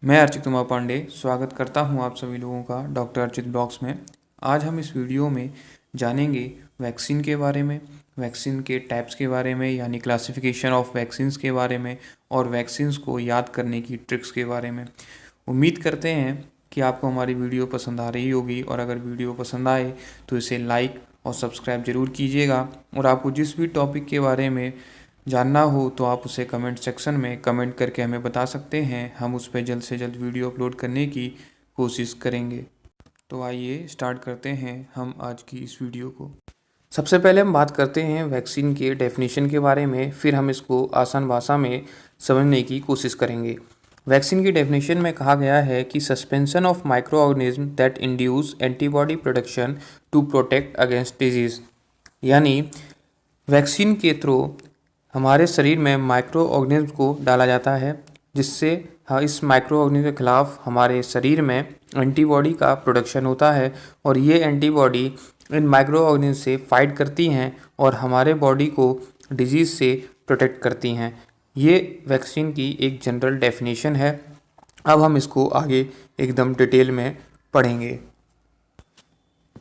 मैं अर्चित उमा पांडे स्वागत करता हूं आप सभी लोगों का डॉक्टर अर्चित ब्लॉग्स में। आज हम इस वीडियो में जानेंगे वैक्सीन के बारे में, वैक्सीन के टाइप्स के बारे में यानी क्लासिफिकेशन ऑफ वैक्सीन्स के बारे में और वैक्सीन्स को याद करने की ट्रिक्स के बारे में। उम्मीद करते हैं कि आपको हमारी वीडियो पसंद आ रही होगी और अगर वीडियो पसंद आए तो इसे लाइक और सब्सक्राइब ज़रूर कीजिएगा। और आपको जिस भी टॉपिक के बारे में जानना हो तो आप उसे कमेंट सेक्शन में कमेंट करके हमें बता सकते हैं। हम उस पर जल्द से जल्द वीडियो अपलोड करने की कोशिश करेंगे। तो आइए स्टार्ट करते हैं हम आज की इस वीडियो को। सबसे पहले हम बात करते हैं वैक्सीन के डेफिनेशन के बारे में, फिर हम इसको आसान भाषा में समझने की कोशिश करेंगे। वैक्सीन की डेफिनेशन में कहा गया है कि suspension of micro organism that induce antibody production to protect against disease, यानी वैक्सीन के थ्रू हमारे शरीर में माइक्रो ऑर्गेनिज्म को डाला जाता है जिससे इस माइक्रो ऑर्गेनिज्म के खिलाफ हमारे शरीर में एंटीबॉडी का प्रोडक्शन होता है और ये एंटीबॉडी इन माइक्रो ऑर्गेनिज्म से फाइट करती हैं और हमारे बॉडी को डिजीज़ से प्रोटेक्ट करती हैं। ये वैक्सीन की एक जनरल डेफिनेशन है। अब हम इसको आगे एकदम डिटेल में पढ़ेंगे।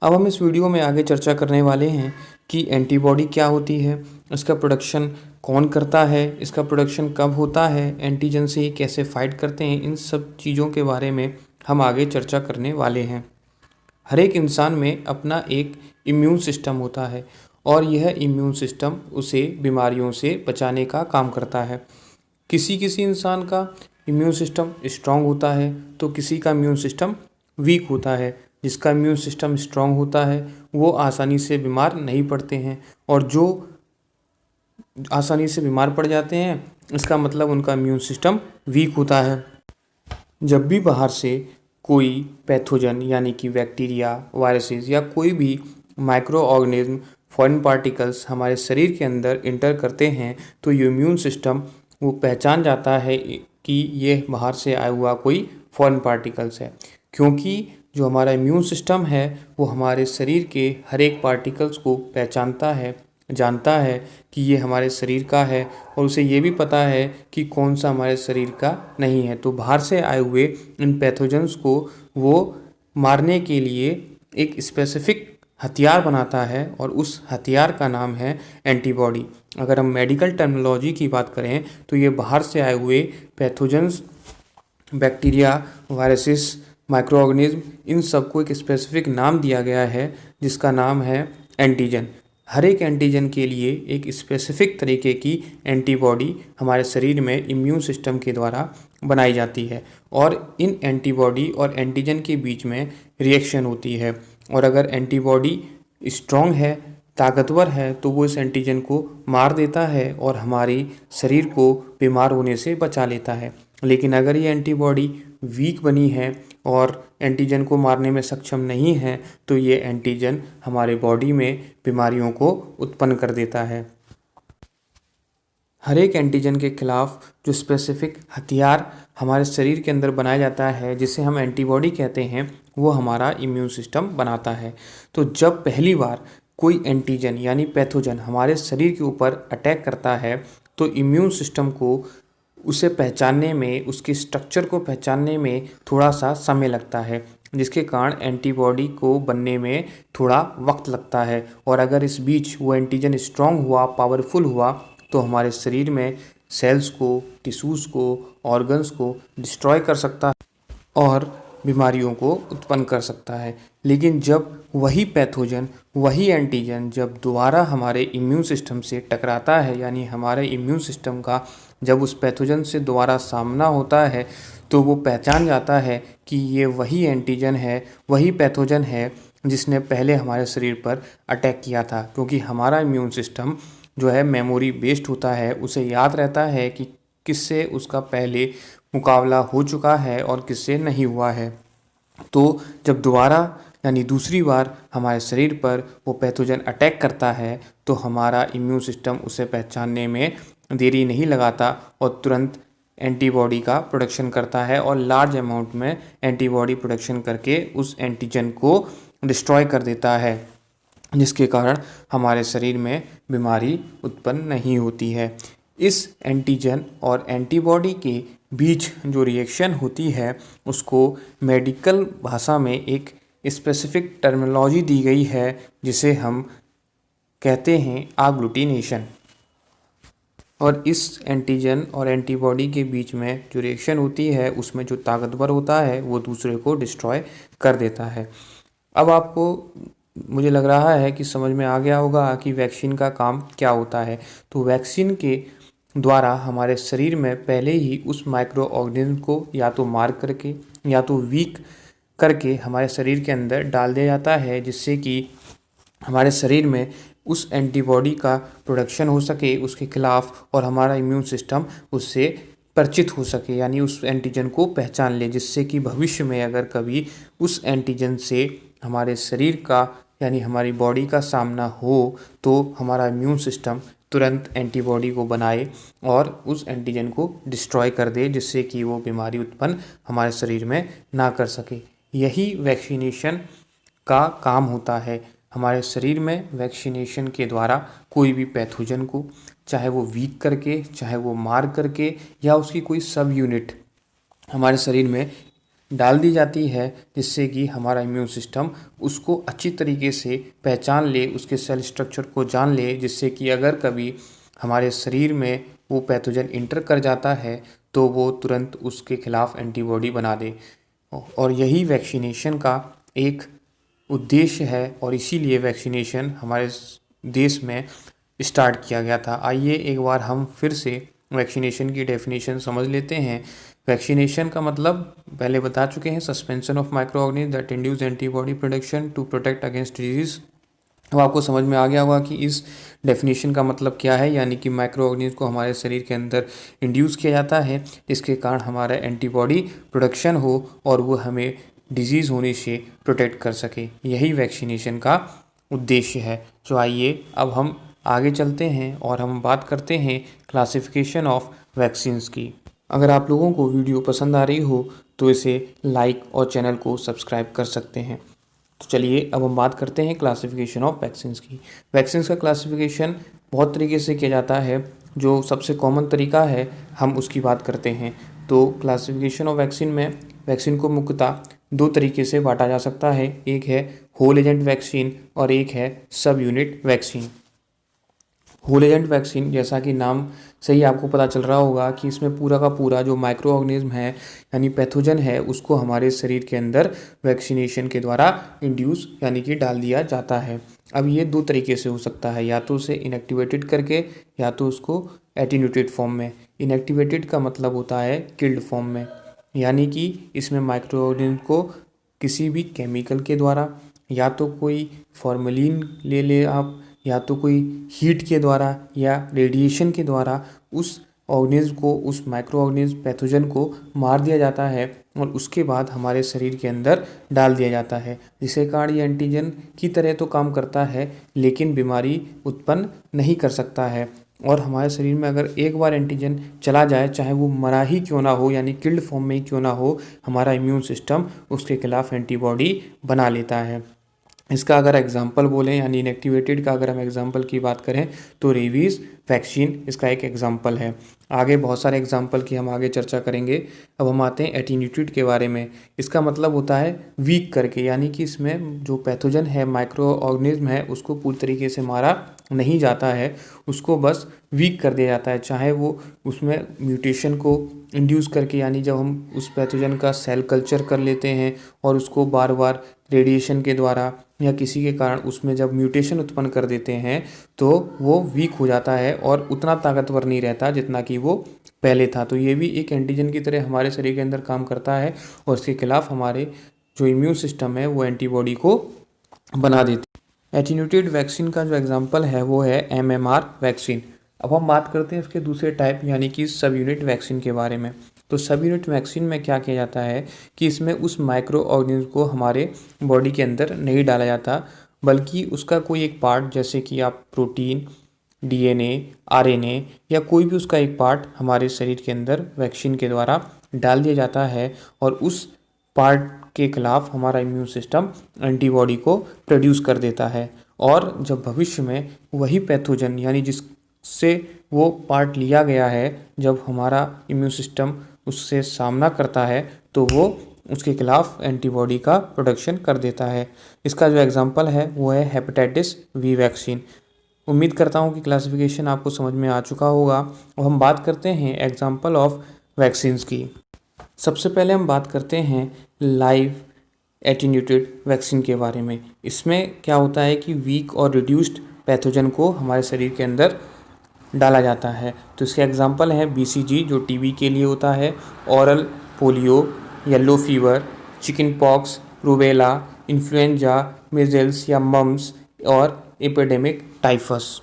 अब हम इस वीडियो में आगे चर्चा करने वाले हैं कि एंटीबॉडी क्या होती है, इसका प्रोडक्शन कौन करता है, इसका प्रोडक्शन कब होता है, एंटीजन से ये कैसे फाइट करते हैं, इन सब चीज़ों के बारे में हम आगे चर्चा करने वाले हैं। हर एक इंसान में अपना एक इम्यून सिस्टम होता है और यह इम्यून सिस्टम उसे बीमारियों से बचाने का काम करता है। किसी किसी इंसान का इम्यून सिस्टम स्ट्रांग होता है तो किसी का इम्यून सिस्टम वीक होता है। जिसका इम्यून सिस्टम स्ट्रांग होता है वो आसानी से बीमार नहीं पड़ते हैं और जो आसानी से बीमार पड़ जाते हैं इसका मतलब उनका इम्यून सिस्टम वीक होता है। जब भी बाहर से कोई पैथोजन यानी कि बैक्टीरिया, वायरसेस या कोई भी माइक्रो ऑर्गेनिज्म, फॉरेन पार्टिकल्स हमारे शरीर के अंदर इंटर करते हैं तो ये इम्यून सिस्टम वो पहचान जाता है कि ये बाहर से आया हुआ कोई फॉरेन पार्टिकल्स है, क्योंकि जो हमारा इम्यून सिस्टम है वो हमारे शरीर के हर एक पार्टिकल्स को पहचानता है, जानता है कि ये हमारे शरीर का है और उसे ये भी पता है कि कौन सा हमारे शरीर का नहीं है। तो बाहर से आए हुए इन पैथोजेंस को वो मारने के लिए एक स्पेसिफिक हथियार बनाता है और उस हथियार का नाम है एंटीबॉडी। अगर हम मेडिकल टर्मिनोलॉजी की बात करें तो ये बाहर से आए हुए pathogens, bacteria, viruses, micro organism, इन सबको एक स्पेसिफिक नाम दिया गया है जिसका नाम है एंटीजन। हर एक एंटीजन के लिए एक स्पेसिफिक तरीके की एंटीबॉडी हमारे शरीर में इम्यून सिस्टम के द्वारा बनाई जाती है और इन एंटीबॉडी और एंटीजन के बीच में रिएक्शन होती है और अगर एंटीबॉडी स्ट्रॉन्ग है, ताकतवर है तो वो इस एंटीजन को मार देता है और हमारी शरीर को बीमार होने से बचा लेता है। लेकिन अगर ये एंटीबॉडी वीक बनी है और एंटीजन को मारने में सक्षम नहीं है तो ये एंटीजन हमारे बॉडी में बीमारियों को उत्पन्न कर देता है। हर एक एंटीजन के खिलाफ जो स्पेसिफिक हथियार हमारे शरीर के अंदर बनाया जाता है जिसे हम एंटीबॉडी कहते हैं वो हमारा इम्यून सिस्टम बनाता है। तो जब पहली बार कोई एंटीजन यानी पैथोजन हमारे शरीर के ऊपर अटैक करता है तो इम्यून सिस्टम को उसे पहचानने में, उसके स्ट्रक्चर को पहचानने में थोड़ा सा समय लगता है, जिसके कारण एंटीबॉडी को बनने में थोड़ा वक्त लगता है। और अगर इस बीच वो एंटीजन स्ट्रांग हुआ, पावरफुल हुआ तो हमारे शरीर में सेल्स को, टिश्यूज़ को, ऑर्गन्स को डिस्ट्रॉय कर सकता है और बीमारियों को उत्पन्न कर सकता है। लेकिन जब वही पैथोजन, वही एंटीजन जब दोबारा हमारे इम्यून सिस्टम से टकराता है यानी हमारे इम्यून सिस्टम का जब उस पैथोजन से दोबारा सामना होता है तो वो पहचान जाता है कि ये वही एंटीजन है, वही पैथोजन है जिसने पहले हमारे शरीर पर अटैक किया था। क्योंकि हमारा इम्यून सिस्टम जो है मेमोरी बेस्ड होता है, उसे याद रहता है कि किससे उसका पहले मुकाबला हो चुका है और किससे नहीं हुआ है। तो जब दोबारा यानी दूसरी बार हमारे शरीर पर वो पैथोजन अटैक करता है तो हमारा इम्यून सिस्टम उसे पहचानने में देरी नहीं लगाता और तुरंत एंटीबॉडी का प्रोडक्शन करता है और लार्ज अमाउंट में एंटीबॉडी प्रोडक्शन करके उस एंटीजन को डिस्ट्रॉय कर देता है, जिसके कारण हमारे शरीर में बीमारी उत्पन्न नहीं होती है। इस एंटीजन और एंटीबॉडी के बीच जो रिएक्शन होती है उसको मेडिकल भाषा में एक स्पेसिफिक टर्मिनोलॉजी दी गई है जिसे हम कहते हैं आग्लूटिनेशन। और इस एंटीजन और एंटीबॉडी के बीच में जो रिएक्शन होती है उसमें जो ताकतवर होता है वो दूसरे को डिस्ट्रॉय कर देता है। अब आपको मुझे लग रहा है कि समझ में आ गया होगा कि वैक्सीन का काम क्या होता है। तो वैक्सीन के द्वारा हमारे शरीर में पहले ही उस माइक्रो ऑर्गेनिज्म को या तो मार करके या तो वीक करके हमारे शरीर के अंदर डाल दिया जाता है, जिससे कि हमारे शरीर में उस एंटीबॉडी का प्रोडक्शन हो सके उसके खिलाफ, और हमारा इम्यून सिस्टम उससे परिचित हो सके, यानी उस एंटीजन को पहचान ले, जिससे कि भविष्य में अगर कभी उस एंटीजन से हमारे शरीर का यानी हमारी बॉडी का सामना हो तो हमारा इम्यून सिस्टम तुरंत एंटीबॉडी को बनाए और उस एंटीजन को डिस्ट्रॉय कर दे, जिससे कि वो बीमारी उत्पन्न हमारे शरीर में ना कर सके। यही वैक्सीनेशन का काम होता है। हमारे शरीर में वैक्सीनेशन के द्वारा कोई भी पैथोजन को, चाहे वो वीक करके, चाहे वो मार करके, या उसकी कोई सब यूनिट हमारे शरीर में डाल दी जाती है, जिससे कि हमारा इम्यून सिस्टम उसको अच्छी तरीके से पहचान ले, उसके सेल स्ट्रक्चर को जान ले, जिससे कि अगर कभी हमारे शरीर में वो पैथोजन इंटर कर जाता है तो वो तुरंत उसके खिलाफ एंटीबॉडी बना दे। और यही वैक्सीनेशन का एक उद्देश्य है और इसीलिए वैक्सीनेशन हमारे देश में स्टार्ट किया गया था। आइए एक बार हम फिर से वैक्सीनेशन की डेफिनेशन समझ लेते हैं। वैक्सीनेशन का मतलब पहले बता चुके हैं, suspension of micro organism that induce antibody production to protect against disease. अब आपको समझ में आ गया होगा कि इस डेफिनेशन का मतलब क्या है, यानी कि माइक्रो ऑर्गेनिज्म को हमारे शरीर के अंदर इंड्यूस किया जाता है, इसके कारण हमारा एंटीबॉडी प्रोडक्शन हो और वो हमें डिजीज़ होने से प्रोटेक्ट कर सके। यही वैक्सीनेशन का उद्देश्य है। तो आइए अब हम आगे चलते हैं और हम बात करते हैं क्लासिफिकेशन ऑफ वैक्सीन्स की। अगर आप लोगों को वीडियो पसंद आ रही हो तो इसे लाइक और चैनल को सब्सक्राइब कर सकते हैं। तो चलिए अब हम बात करते हैं क्लासिफिकेशन ऑफ वैक्सीन्स की। वैक्सीन्स का क्लासिफिकेशन बहुत तरीके से किया जाता है, जो सबसे कॉमन तरीका है हम उसकी बात करते हैं। तो क्लासिफिकेशन ऑफ वैक्सीन में वैक्सीन को मुख्यतः दो तरीके से बांटा जा सकता है, एक है होल एजेंट वैक्सीन और एक है subunit vaccine. Whole agent vaccine, जैसा कि नाम से ही आपको पता चल रहा होगा कि इसमें पूरा का पूरा जो माइक्रो ऑर्गेनिज्म है यानी पैथोजन है उसको हमारे शरीर के अंदर वैक्सीनेशन के द्वारा इंड्यूस यानी कि डाल दिया जाता है। अब ये दो तरीके से हो सकता है, या तो उसे इनएक्टिवेटेड करके या तो उसको एटीन्यूटेड फॉर्म में। इनएक्टिवेटेड का मतलब होता है किल्ड फॉर्म में, यानी कि इसमें माइक्रो ऑर्गेनिज्म को किसी भी केमिकल के द्वारा, या तो कोई फॉर्मेलिन ले आप, या तो कोई हीट के द्वारा या रेडिएशन के द्वारा उस ऑर्गेनिज्म को, उस माइक्रो ऑर्गेनिज्म पैथोजन को मार दिया जाता है और उसके बाद हमारे शरीर के अंदर डाल दिया जाता है, जिसके कारण ये एंटीजन की तरह तो काम करता है लेकिन बीमारी उत्पन्न नहीं कर सकता है। और हमारे शरीर में अगर एक बार एंटीजन चला जाए, चाहे वो मरा ही क्यों ना हो यानी किल्ड फॉर्म में ही क्यों ना हो, हमारा इम्यून सिस्टम उसके खिलाफ एंटीबॉडी बना लेता है। इसका अगर एग्जांपल बोलें यानी इनएक्टिवेटेड का अगर हम एग्जांपल की बात करें तो रेबीज़ वैक्सीन इसका एक एग्जांपल है। आगे बहुत सारे एग्जांपल की हम आगे चर्चा करेंगे। अब हम आते हैं एटीन्यूटेड के बारे में। इसका मतलब होता है वीक करके, यानी कि इसमें जो पैथोजन है, माइक्रो ऑर्गेनिज्म है, उसको पूरी तरीके से मारा नहीं जाता है, उसको बस वीक कर दिया जाता है। चाहे वो उसमें म्यूटेशन को इंड्यूस करके, यानी जब हम उस पैथोजन का सेल कल्चर कर लेते हैं और उसको बार बार रेडिएशन के द्वारा या किसी के कारण उसमें जब म्यूटेशन उत्पन्न कर देते हैं तो वो वीक हो जाता है और उतना ताकतवर नहीं रहता जितना कि वो पहले था। तो ये भी एक एंटीजन की तरह हमारे शरीर के अंदर काम करता है और इसके खिलाफ हमारे जो इम्यून सिस्टम है वो एंटीबॉडी को बना देती है। एटीन्यूटेड वैक्सीन का जो एग्जाम्पल है वो है MMR वैक्सीन। अब हम बात करते हैं इसके दूसरे टाइप यानी कि सब यूनिट वैक्सीन के बारे में। तो सब यूनिट वैक्सीन में क्या किया जाता है कि इसमें उस माइक्रो ऑर्गेनिज्म को हमारे बॉडी के अंदर नहीं डाला जाता, बल्कि उसका कोई एक पार्ट, जैसे कि आप प्रोटीन, DNA, RNA या कोई भी उसका एक पार्ट हमारे शरीर के अंदर वैक्सीन के द्वारा डाल दिया जाता है और उस पार्ट के खिलाफ हमारा इम्यून सिस्टम एंटीबॉडी को प्रोड्यूस कर देता है। और जब भविष्य में वही पैथोजन यानी जिससे वो पार्ट लिया गया है, जब हमारा इम्यून सिस्टम उससे सामना करता है तो वो उसके खिलाफ एंटीबॉडी का प्रोडक्शन कर देता है। इसका जो एग्जांपल है वो है हेपेटाइटिस वी वैक्सीन। उम्मीद करता हूँ कि क्लासिफिकेशन आपको समझ में आ चुका होगा। अब हम बात करते हैं एग्जांपल ऑफ वैक्सीन्स की। सबसे पहले हम बात करते हैं लाइव एटीन्यूटेड वैक्सीन के बारे में। इसमें क्या होता है कि वीक और रिड्यूस्ड पैथोजन को हमारे शरीर के अंदर डाला जाता है। तो इसके एग्जांपल हैं BCG जो टीबी के लिए होता है, oral polio, yellow fever, chicken pox, rubella, influenza, measles या मम्स और एपिडेमिक टाइफस।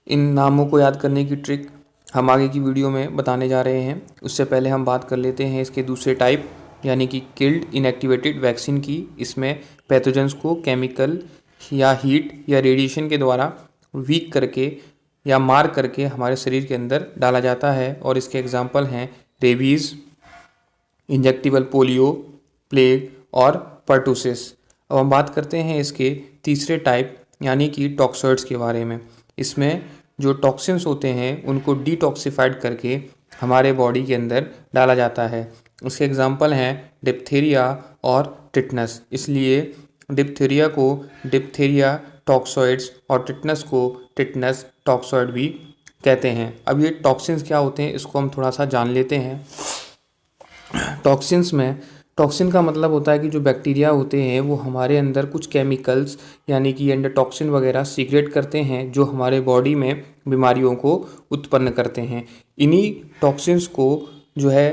इन नामों को याद करने की ट्रिक हम आगे की वीडियो में बताने जा रहे हैं। उससे पहले हम बात कर लेते हैं इसके दूसरे टाइप यानी कि किल्ड इनएक्टिवेटेड वैक्सीन की। इसमें पैथोजेंस को केमिकल या हीट या रेडिएशन के द्वारा वीक करके या मार करके हमारे शरीर के अंदर डाला जाता है और इसके एग्जाम्पल हैं रेबीज़, इंजेक्टिबल पोलियो, प्लेग और पर्टूसिस। अब हम बात करते हैं इसके तीसरे टाइप यानी कि टॉक्सॉइड्स के बारे में। इसमें जो टॉक्सिन्स होते हैं उनको डिटॉक्सिफाइड करके हमारे बॉडी के अंदर डाला जाता है। उसके एग्जांपल हैं डिप्थीरिया और टिटनस। इसलिए डिप्थीरिया को डिप्थीरिया टॉक्सॉइड्स और टिटनस को टिटनस टॉक्सॉइड भी कहते हैं। अब ये टॉक्सिन्स क्या होते हैं इसको हम थोड़ा सा जान लेते हैं। टॉक्सिन्स में टॉक्सिन का मतलब होता है कि जो बैक्टीरिया होते हैं वो हमारे अंदर कुछ केमिकल्स यानी कि एंडोटॉक्सिन वगैरह सीक्रेट करते हैं जो हमारे बॉडी में बीमारियों को उत्पन्न करते हैं। इन्हीं टॉक्सिन्स को जो है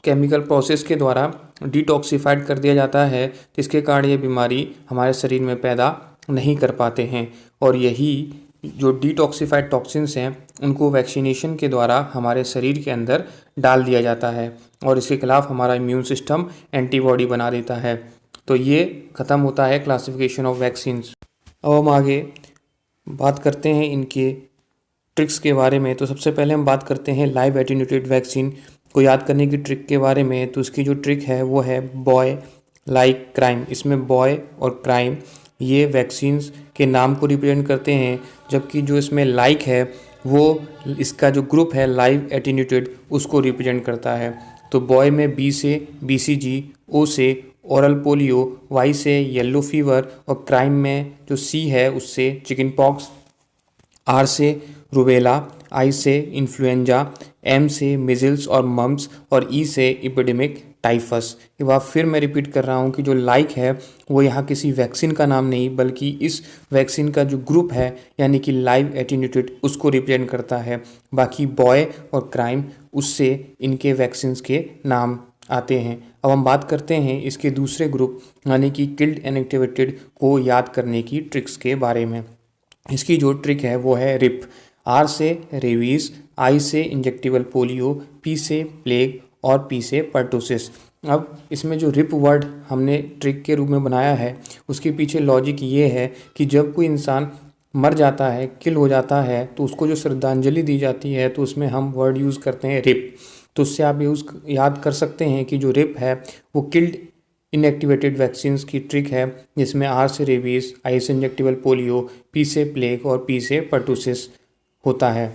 केमिकल प्रोसेस के द्वारा डिटॉक्सिफाइड कर दिया जाता है, जिसके कारण ये बीमारी हमारे शरीर में पैदा नहीं कर पाते हैं। और यही जो डिटॉक्सिफाइड टॉक्सिन्स हैं उनको वैक्सीनेशन के द्वारा हमारे शरीर के अंदर डाल दिया जाता है और इसके खिलाफ हमारा इम्यून सिस्टम एंटीबॉडी बना देता है। तो ये ख़त्म होता है क्लासिफिकेशन ऑफ वैक्सीन्स। अब हम आगे बात करते हैं इनके ट्रिक्स के बारे में। तो सबसे पहले हम बात करते हैं लाइव एटीन्यूटेड वैक्सीन को याद करने की ट्रिक के बारे में। तो इसकी जो ट्रिक है वो है बॉय लाइक क्राइम। इसमें बॉय और क्राइम ये वैक्सीन्स के नाम को रिप्रेजेंट करते हैं, जबकि जो इसमें लाइक है वो इसका जो ग्रुप है लाइव एटीन्यूटेड उसको रिप्रेजेंट करता है। तो बॉय में B से BCG, O से ओरल पोलियो, Y से येलो फीवर और क्राइम में जो C है उससे चिकन पॉक्स, R से रूबेला, I से इन्फ्लुएंजा, M से मिजल्स और मम्स और E से एपिडेमिक टाइफस। ये बात फिर मैं रिपीट कर रहा हूँ कि जो लाइक है वो यहाँ किसी वैक्सीन का नाम नहीं बल्कि इस वैक्सीन का जो ग्रुप है यानी कि लाइव एटीन्यूटेड उसको रिप्रेजेंट करता है। बाकी बॉय और क्राइम उससे इनके वैक्सीन्स के नाम आते हैं। अब हम बात करते हैं इसके दूसरे ग्रुप यानी कि किल्ड इनएक्टिवेटेड को याद करने की ट्रिक्स के बारे में। इसकी जो ट्रिक है वो है रिप। R से रेबीज़, I से इंजेक्टिबल पोलियो, P से प्लेग और P से पर्टूसिस। अब इसमें जो रिप वर्ड हमने ट्रिक के रूप में बनाया है उसके पीछे लॉजिक ये है कि जब कोई इंसान मर जाता है, किल हो जाता है, तो उसको जो श्रद्धांजलि दी जाती है तो उसमें हम वर्ड यूज़ करते हैं रिप। तो उससे आप याद कर सकते हैं कि जो रिप है वो किल्ड इनएक्टिवेटेड वैक्सीन्स की ट्रिक है, जिसमें R से रेबीज़, I से इंजेक्टिबल पोलियो, P से प्लेग और P से पर्टूसिस होता है।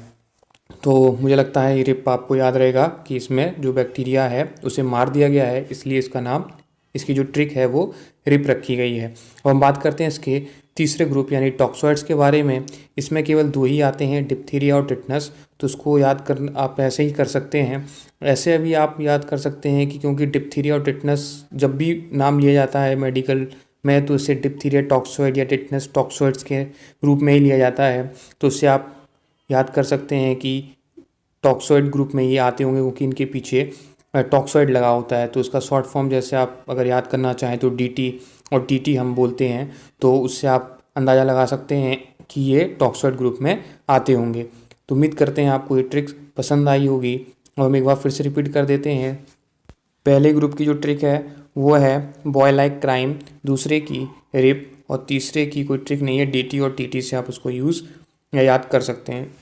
तो मुझे लगता है ये रिप आपको याद रहेगा कि इसमें जो बैक्टीरिया है उसे मार दिया गया है, इसलिए इसका नाम, इसकी जो ट्रिक है वो रिप रखी गई है। अब हम बात करते हैं इसके तीसरे ग्रुप यानी टॉक्सॉइड्स के बारे में। इसमें केवल 2 ही आते हैं, डिप्थीरिया और टिटनस। तो उसको याद कर आप ऐसे ही कर सकते हैं। ऐसे अभी आप याद कर सकते हैं कि क्योंकि डिप्थीरिया और टिटनस जब भी नाम लिया जाता है मेडिकल में तो इसे डिप्थीरिया टॉक्सॉइड या टिटनस टॉक्सॉइड्स के रूप में ही लिया जाता है। तो उससे आप याद कर सकते हैं कि टॉक्सॉइड ग्रुप में ये आते होंगे क्योंकि इनके पीछे टॉक्सॉइड लगा होता है। तो इसका शॉर्ट फॉर्म जैसे आप अगर याद करना चाहें तो DT और TT हम बोलते हैं, तो उससे आप अंदाज़ा लगा सकते हैं कि ये टॉक्सॉइड ग्रुप में आते होंगे। तो उम्मीद करते हैं आपको ये ट्रिक्स पसंद आई होगी और हम एक बार फिर से रिपीट कर देते हैं। पहले ग्रुप की जो ट्रिक है वो है बॉय लाइक क्राइम, दूसरे की रिप और तीसरे की कोई ट्रिक नहीं है, DT और TT से आप उसको यूज़ या याद कर सकते हैं।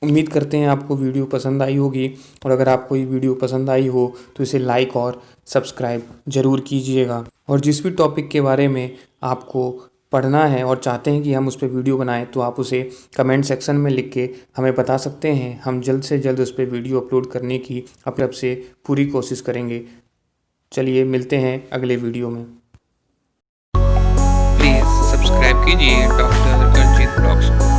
उम्मीद करते हैं आपको वीडियो पसंद आई होगी और अगर आपको ये वीडियो पसंद आई हो तो इसे लाइक और सब्सक्राइब ज़रूर कीजिएगा। और जिस भी टॉपिक के बारे में आपको पढ़ना है और चाहते हैं कि हम उस पर वीडियो बनाएं तो आप उसे कमेंट सेक्शन में लिख के हमें बता सकते हैं। हम जल्द से जल्द उस पर वीडियो अपलोड करने की अपने तरफ से पूरी कोशिश करेंगे। चलिए मिलते हैं अगले वीडियो में। प्लीज़ सब्सक्राइब कीजिए डॉक्टर अर्चित ब्लॉग्स को।